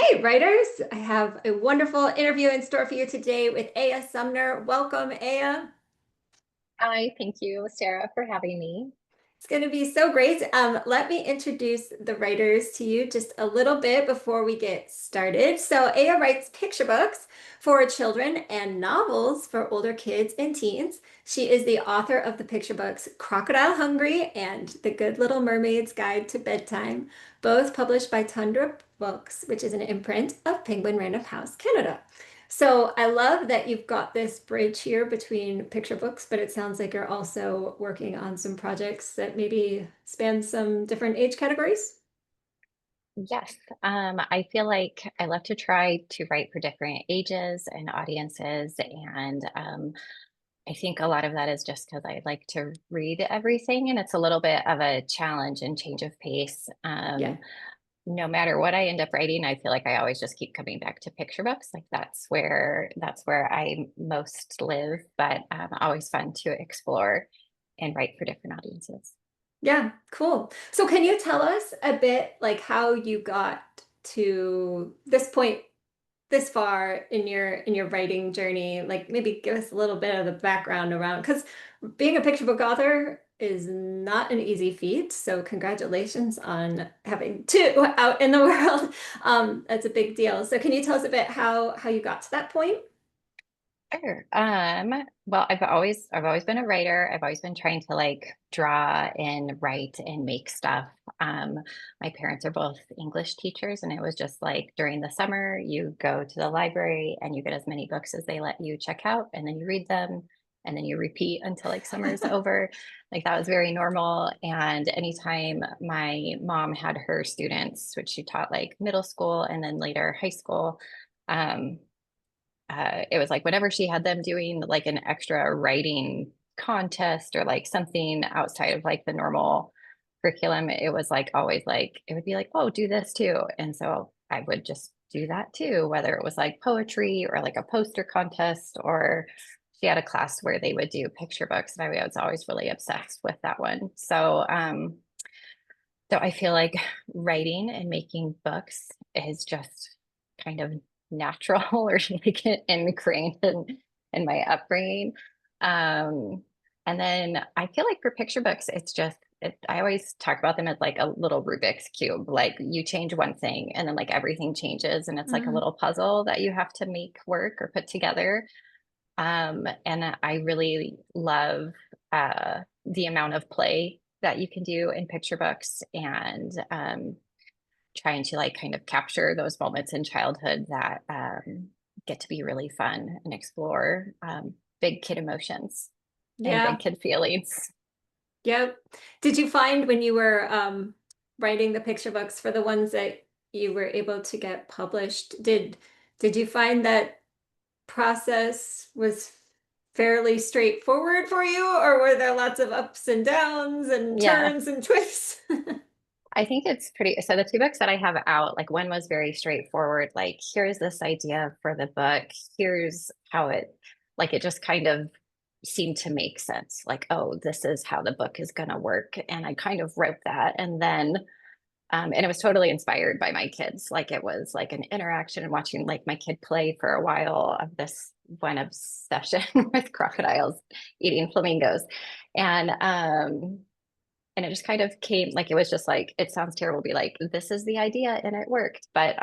Hey, writers! I have a wonderful interview in store for you today with Eija Sumner. Welcome, Eija. Hi, thank you, Sarah, for having me. It's going to be so great. Let me introduce the writers to you just a little bit before we get started. So, Eija writes picture books for children and novels for older kids and teens. She is the author of the picture books Crocodile Hungry and The Good Little Mermaid's Guide to Bedtime, both published by Tundra Books, which is an imprint of Penguin Random House, Canada. So I love that you've got this bridge here between picture books, but it sounds like you're also working on some projects that maybe span some different age categories. Yes, I feel like I love to try to write for different ages and audiences, and I think a lot of that is just because I like to read everything, and it's a little bit of a challenge and change of pace. Yeah. No matter what I end up writing, I feel like I always just keep coming back to picture books. Like that's where I most live, but always fun to explore and write for different audiences. Yeah, cool. So can you tell us a bit like how you got to this point this far in your writing journey? Like maybe give us a little bit of the background around because being a picture book author is not an easy feat. So congratulations on having two out in the world. That's a big deal. So can you tell us a bit how you got to that point? Sure. Well, I've always been a writer. I've always been trying to like draw and write and make stuff. Um, my parents are both English teachers, and it was just like during the summer, you go to the library and you get as many books as they let you check out, and then you read them, and then you repeat until like summer's over. Like that was very normal. And anytime my mom had her students, which she taught like middle school and then later high school, um, it was like whenever she had them doing like an extra writing contest or like something outside of like the normal curriculum, it was like always like it would be like, oh, do this too. And so I would just do that too, whether it was like poetry or like a poster contest, or she had a class where they would do picture books, and I was always really obsessed with that one. So I feel like writing and making books is just kind of natural or like ingrained in my upbringing. Um, and then I feel like for picture books, I always talk about them as like a little Rubik's cube. Like you change one thing and then like everything changes, and it's like a Mm, little puzzle that you have to make work or put together. And I really love the amount of play that you can do in picture books, and trying to like kind of capture those moments in childhood that get to be really fun and explore big kid emotions and big yeah. kid feelings. Yep. Did you find when you were writing the picture books for the ones that you were able to get published, did you find that process was fairly straightforward for you, or were there lots of ups and downs and Yeah, turns and twists? I think it's pretty. So the two books that I have out, like one was very straightforward. Like, here's this idea for the book. Here's how like it just kind of seemed to make sense. Like, oh, this is how the book is going to work. And I kind of wrote that. And it was totally inspired by my kids. Like it was like an interaction and watching like my kid play for a while of this one obsession with crocodiles eating flamingos. And and it just kind of came like it was just like it sounds terrible to be like this is the idea and it worked, but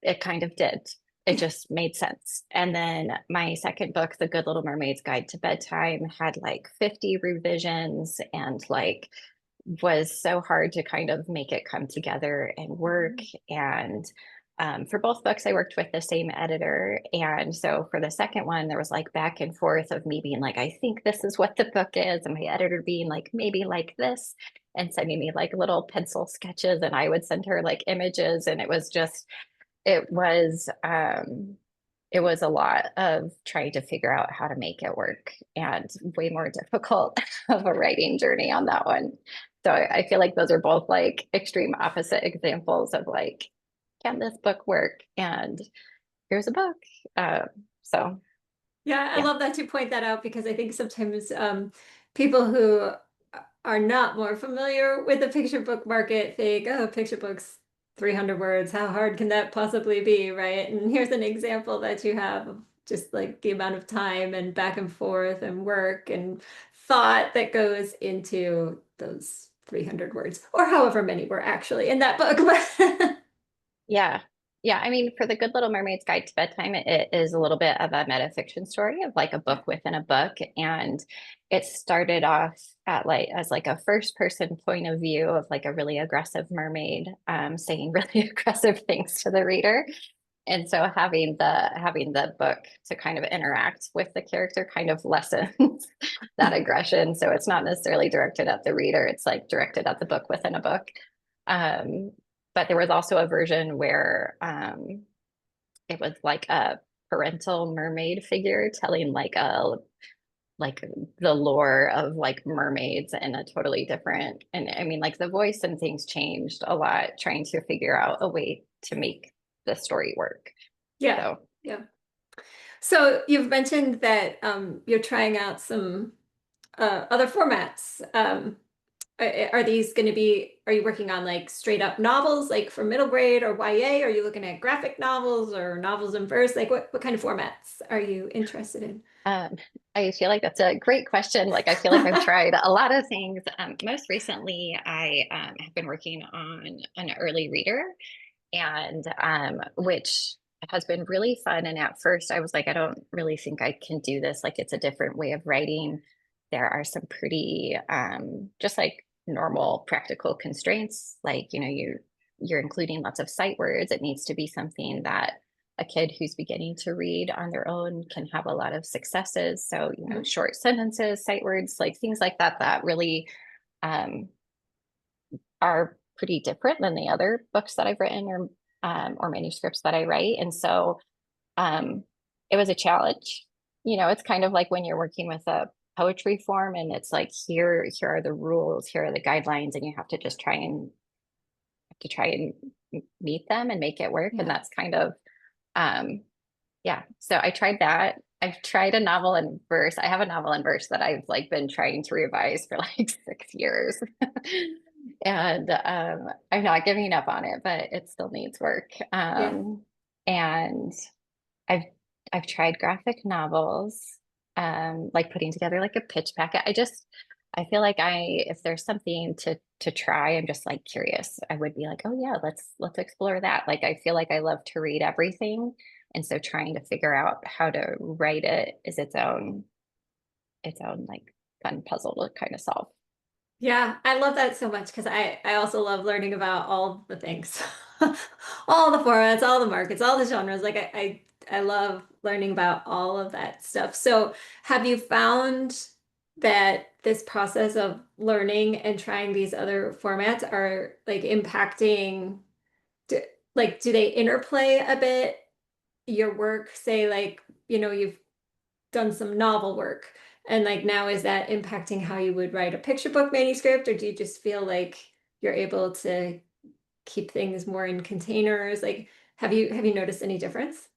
it kind of did. It just made sense. And then my second book, The Good Little Mermaid's Guide to Bedtime, had like 50 revisions and like was so hard to kind of make it come together and work. And for both books, I worked with the same editor. And so for the second one, there was like back and forth of me being like, I think this is what the book is. And my editor being like, maybe like this, and sending me like little pencil sketches. And I would send her like images. And it was, it was a lot of trying to figure out how to make it work, and way more difficult of a writing journey on that one. So I feel like those are both like extreme opposite examples of like, can this book work? And here's a book. Uh, so Yeah, I yeah, love that you point that out because I think sometimes people who are not more familiar with the picture book market think, oh, picture books, 300 words. How hard can that possibly be, right? And here's an example that you have of just like the amount of time and back and forth and work and thought that goes into those 300 words, or however many were actually in that book. Yeah. Yeah. I mean, for The Good Little Mermaid's Guide to Bedtime, it is a little bit of a metafiction story of like a Yeah. book within a book. And it started off at like as like a first person point of view of like a really aggressive mermaid saying really aggressive things to the reader. And so having the book to kind of interact with the character kind of lessens that aggression. So it's not necessarily directed at the reader, it's like directed at the book within a book. Um, but there was also a version where it was like a parental mermaid figure telling like the lore of like mermaids in a totally different, and I mean like the voice and things changed a lot trying to figure out a way to make the story work. Yeah. So Yeah. So you've mentioned that you're trying out some other formats. Are these going to be, are you working on like straight up novels, like for middle grade or YA? Are you looking at graphic novels or novels in verse? Like what kind of formats are you interested in? um, I feel like that's a great question. Like I feel like I've tried a lot of things. Most recently, I have been working on an early reader, and which has been really fun. And at first, I was like, I don't really think I can do this. Like, it's a different way of writing. There are some pretty just like normal practical constraints. Like, you're including lots of sight words. It needs to be something that a kid who's beginning to read on their own can have a lot of successes. So, Mhm. short sentences, sight words, like things like that, that really um, are pretty different than the other books that I've written or manuscripts that I write. And so um, it was a challenge. It's kind of like when you're working with a poetry form and it's like here are the rules, here are the guidelines, and you have to try and meet them and make it work. And Yeah. that's kind of um, yeah. So I tried that. I've tried a novel in verse. I have a novel in verse that I've like been trying to revise for like 6 years. And I'm not giving up on it, but it still needs work. Yeah. And I've I've tried graphic novels, like putting together like a pitch packet. I feel like if there's something to try, I'm just like curious. I would be like, oh yeah, let's explore that. Like I feel like I love to read everything. And so trying to figure out how to write it is its own like fun puzzle to kind of solve. Yeah, I love that so much because I also love learning about all the things, all the formats, all the markets, all the genres. Like I love learning about all of that stuff. So have you found that this process of learning and trying these other formats are like impacting, do, like do they interplay a bit your work? Say like, you've done some novel work. And like now, is that impacting how you would write a picture book manuscript, or do you just feel like you're able to keep things more in containers? Like, have you noticed any difference?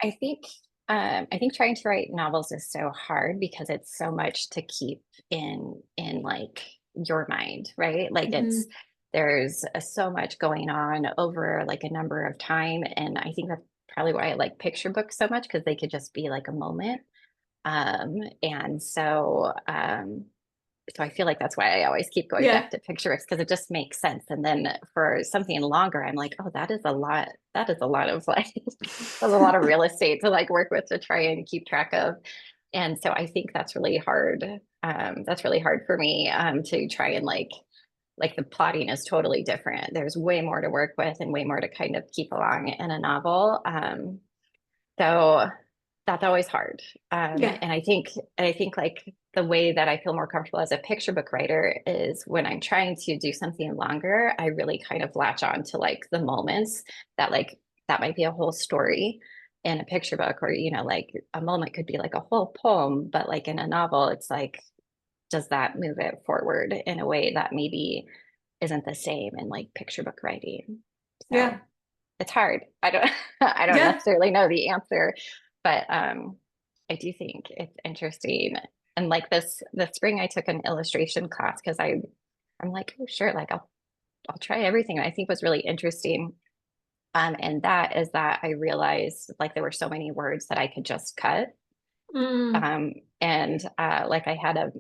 I think I think trying to write novels is so hard because it's so much to keep in like your mind, right? Like Hmm. there's so much going on over like a number of time, and I think that's probably why I like picture books so much because they could just be like a moment. And so I feel like that's why I always keep going Yeah. back to picture books because it just makes sense. And then for something longer, I'm like, oh, that is a lot. That is a lot of like, that's a lot of real estate to like work with to try and keep track of. And so I think that's really hard. That's really hard for me to try and like the plotting is totally different. There's way more to work with and way more to kind of keep along in a novel. So that's always hard. Yeah. And I think like the way that I feel more comfortable as a picture book writer is when I'm trying to do something longer, I really kind of latch on to like the moments that might be a whole story in a picture book, or like a moment could be like a whole poem, but like in a novel, it's like, does that move it forward in a way that maybe isn't the same in like picture book writing? Yeah. So it's hard. I don't I don't Yeah. necessarily know the answer, but I do think it's interesting. And like this spring I took an illustration class because I'm like, oh sure, like I'll try everything. I think was really interesting. And that is that I realized like there were so many words that I could just cut. Mm. And like I had a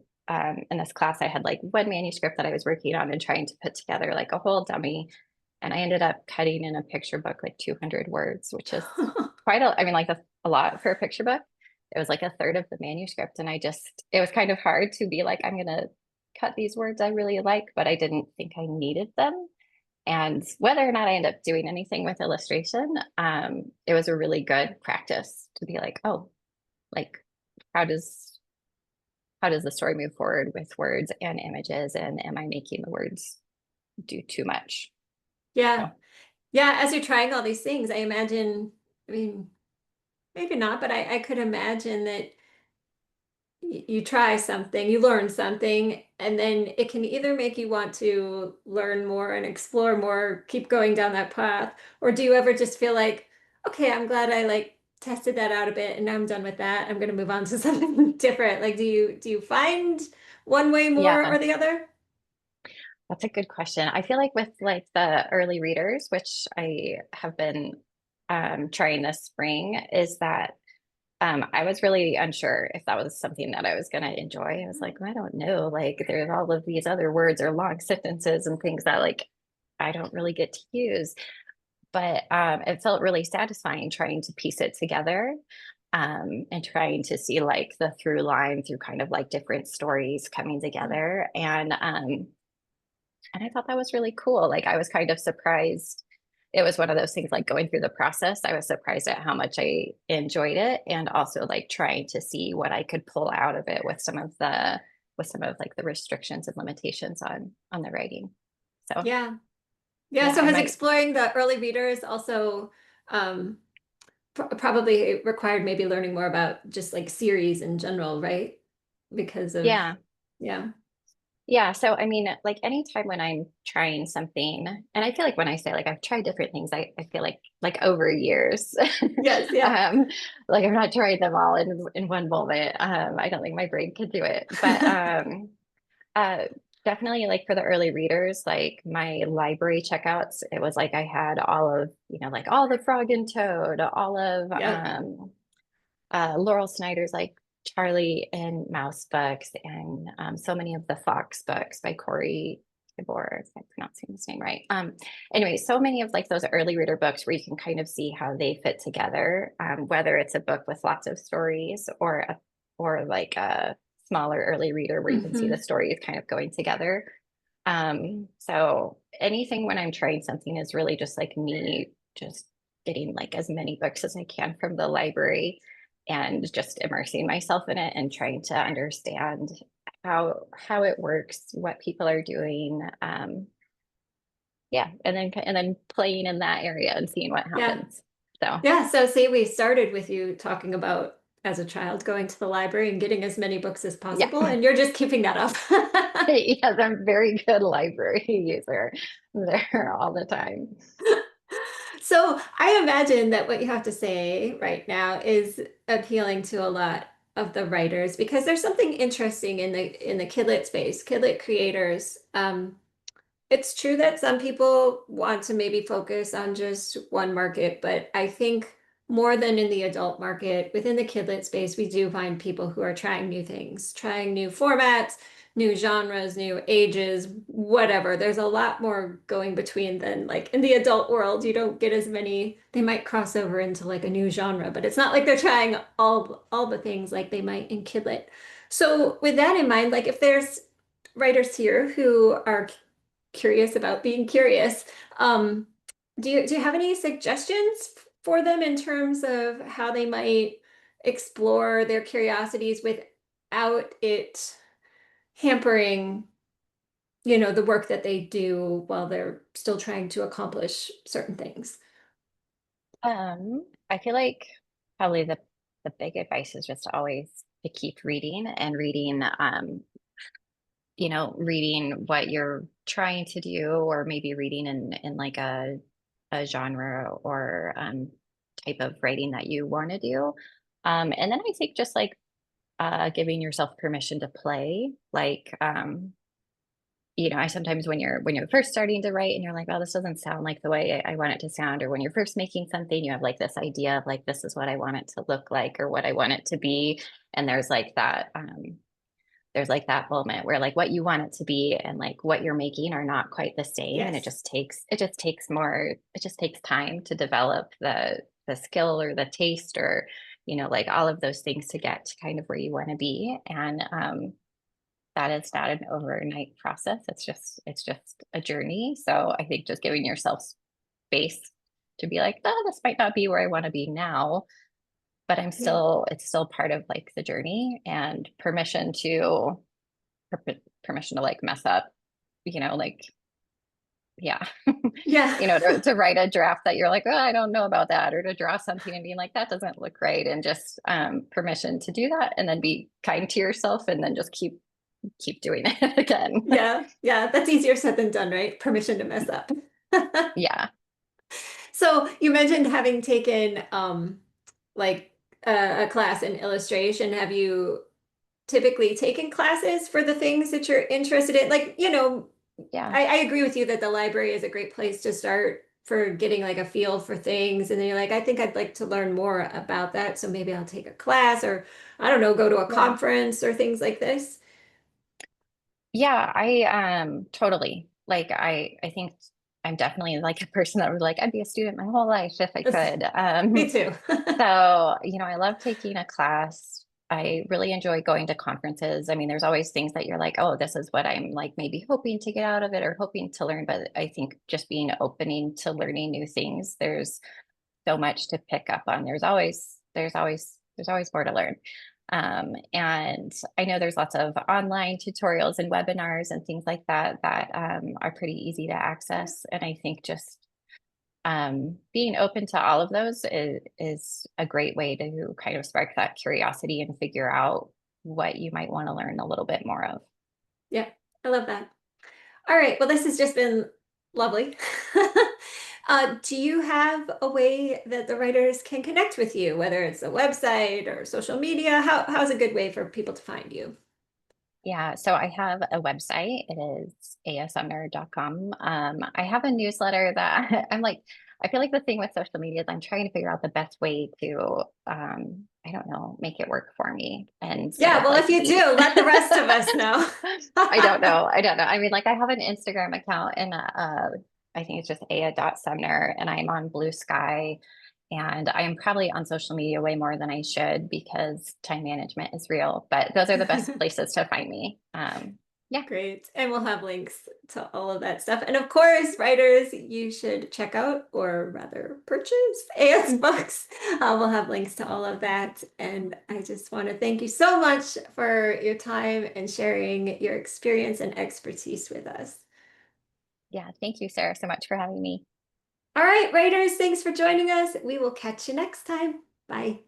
in this class, I had like one manuscript that I was working on and trying to put together like a whole dummy. And I ended up cutting in a picture book like 200 words, which is quite a, I mean, like a lot for a picture book. It was like a third of the manuscript. And it was kind of hard to be like, I'm going to cut these words I really like, but I didn't think I needed them. And whether or not I end up doing anything with illustration, it was a really good practice to be like, oh, like how does the story move forward with words and images, and am I making the words do too much? Yeah. So Yeah. As you're trying all these things, I imagine, I mean, maybe not, but I could imagine that you try something, you learn something, and then it can either make you want to learn more and explore more, keep going down that path, or do you ever just feel like, okay, I'm glad I like tested that out a bit and now I'm done with that. I'm going to move on to something different. Like, do you find one way more yeah, or the other? that's a good question. I feel like with like the early readers, which I have been trying this spring, is that I was really unsure if that was something that I was going to enjoy. I was like, I don't know. Like, there's all of these other words or long sentences and things that like I don't really get to use. But it felt really satisfying trying to piece it together, and trying to see like the through line through kind of like different stories coming together. And I thought that was really cool. Like, I was kind of surprised. It was one of those things like going through the process. I was surprised at how much I enjoyed it, and also like trying to see what I could pull out of it with some of like the restrictions and limitations on the writing. So Yeah. Yeah. yeah, So I has might. exploring the early readers also um, probably required maybe learning more about just like series in general, right? Because of, Yeah. yeah. Yeah, so I mean, like anytime when I'm trying something, and I feel like when I say like I've tried different things, I feel like over years. Yes, yeah. Um, like I'm not trying them all in one moment. I don't think my brain could do it. But uh definitely like for the early readers, like my library checkouts, it was like I had all of, like all the Frog and Toad, all of Yep. Laurel Snyder's like Charlie and Mouse books, and so many of the Fox books by Corey Tabor, if I'm pronouncing his name right. Anyway, so many of like those early reader books where you can kind of see how they fit together, whether it's a book with lots of stories or like a smaller early reader where you can see the Hmm. stories kind of going together. So anything when I'm trying something is really just like me just getting like as many books as I can from the library and just immersing myself in it and trying to understand how it works, what people are doing. Yeah, and then playing in that area and seeing what Yeah. happens. So Yeah. So see, we started with you talking about as a child going to the library and getting as many books as yeah. possible, and you're just keeping that up. Yes, I'm a very good library user there all the time. So I imagine that what you have to say right now is appealing to a lot of the writers because there's something interesting in the kidlit space, kidlit creators. It's true that some people want to maybe focus on just one market, but I think more than in the adult market, within the kidlit space, we do find people who are trying new things, trying new formats, new genres, new ages, whatever. There's a lot more going between than like in the adult world. You don't get as many, they might cross over into like a new genre, but it's not like they're trying all the things like they might in kidlit. So with that in mind, like if there's writers here who are curious about being curious. Um, do you have any suggestions for them in terms of how they might explore their curiosities without it hampering, the work that they do while they're still trying to accomplish certain things? I feel like probably the big advice is just always to keep reading and reading, reading what you're trying to do, or maybe reading in like a genre or type of writing that you want to do. And then I think just like giving yourself permission to play, like I sometimes when you're first starting to write and you're like, oh, this doesn't sound like the way I want it to sound, or when you're first making something, you have like this idea of like, this is what I want it to look like or what I want it to be. And there's like that moment where like what you want it to be and like what you're making are not quite the same. And Yes. it just takes time to develop the skill or the taste or, like all of those things to get to kind of where you want to be. And that is not an overnight process. It's just a journey. So I think just giving yourself space to be like, oh, this might not be where I want to be now, but Yeah. it's still part of like the journey and permission to like mess up, like, yeah, Yeah. to write a draft that you're like, oh, I don't know about that, or to draw something and being like, that doesn't look right. And just permission to do that and then be kind to yourself and then just keep doing it again. Yeah. Yeah. That's easier said than done, right? Permission to mess up. Yeah. So you mentioned having taken like a class in illustration. Have you typically taken classes for the things that you're interested in? Like, Yeah. I agree with you that the library is a great place to start for getting like a feel for things. And then you're like, I think I'd like to learn more about that. So maybe I'll take a class or I don't know, go to a Yeah. conference or things like this. Yeah, I totally like I think I'm definitely like a person that would like I'd be a student my whole life if I could. Me too. So, I love taking a class. I really enjoy going to conferences. I mean, there's always things that you're like, oh, this is what I'm like maybe hoping to get out of it or hoping to learn. But I think just being opening to learning new things, there's so much to pick up on. There's always more to learn. And I know there's lots of online tutorials and webinars and things like that that are pretty easy to access. And I think just being open to all of those is a great way to kind of spark that curiosity and figure out what you might want to learn a little bit more of. Yeah, I love that. All right. Well, this has just been lovely. Do you have a way that the writers can connect with you, whether it's a website or social media? How's a good way for people to find you? Yeah, so I have a website. It is eijasumner.com. I have a newsletter that I'm like, I feel like the thing with social media is I'm trying to figure out the best way to, I don't know, make it work for me instead Yeah, of well, like if you me. do, let the rest of us know. I don't know. I don't know. I mean, like I have an Instagram account and I think it's just aya.sumner and I'm on Blue Sky and I am probably on social media way more than I should because time management is real, but those are the best places to find me. Yeah. Great. And we'll have links to all of that stuff. And of course, writers, you should check out or rather purchase AS books. We'll have links to all of that. And I just want to thank you so much for your time and sharing your experience and expertise with us. Yeah. Thank you, Sarah, so much for having me. All right, writers, thanks for joining us. We will catch you next time. Bye.